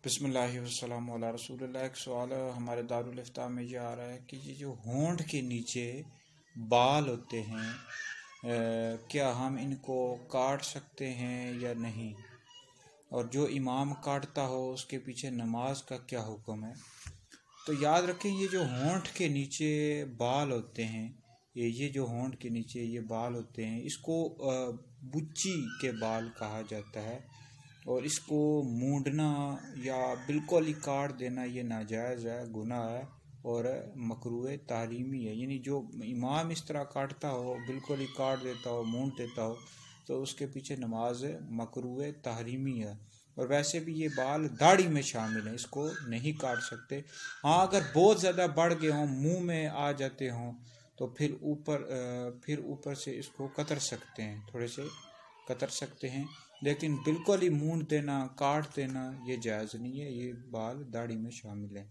बिस्मिल्लाहि वस्सलामु अला रसूलिल्लाह। एक सवाल हमारे दारुल इफ्ता में ये आ रहा है कि ये जो होंठ के नीचे बाल होते हैं, क्या हम इनको काट सकते हैं या नहीं, और जो इमाम काटता हो उसके पीछे नमाज का क्या हुक्म है। तो याद रखें, ये जो होंठ के नीचे बाल होते हैं, ये जो होंठ के नीचे ये बाल होते हैं, इसको बुच्ची के बाल कहा जाता है। और इसको मूंडना या बिल्कुल ही काट देना ये नाजायज़ है, गुनाह है और मकरूह तहरीमी है। यानी जो इमाम इस तरह काटता हो, बिल्कुल ही काट देता हो, मूंड देता हो, तो उसके पीछे नमाज मकरूह तहरीमी है। और वैसे भी ये बाल दाढ़ी में शामिल हैं, इसको नहीं काट सकते। हाँ, अगर बहुत ज़्यादा बढ़ गए हों, मुंह में आ जाते हों, तो फिर ऊपर से इसको कतर सकते हैं, थोड़े से कतर सकते हैं। लेकिन बिल्कुल ही मूंड देना, काट देना ये जायज़ नहीं है। ये बाल दाढ़ी में शामिल है।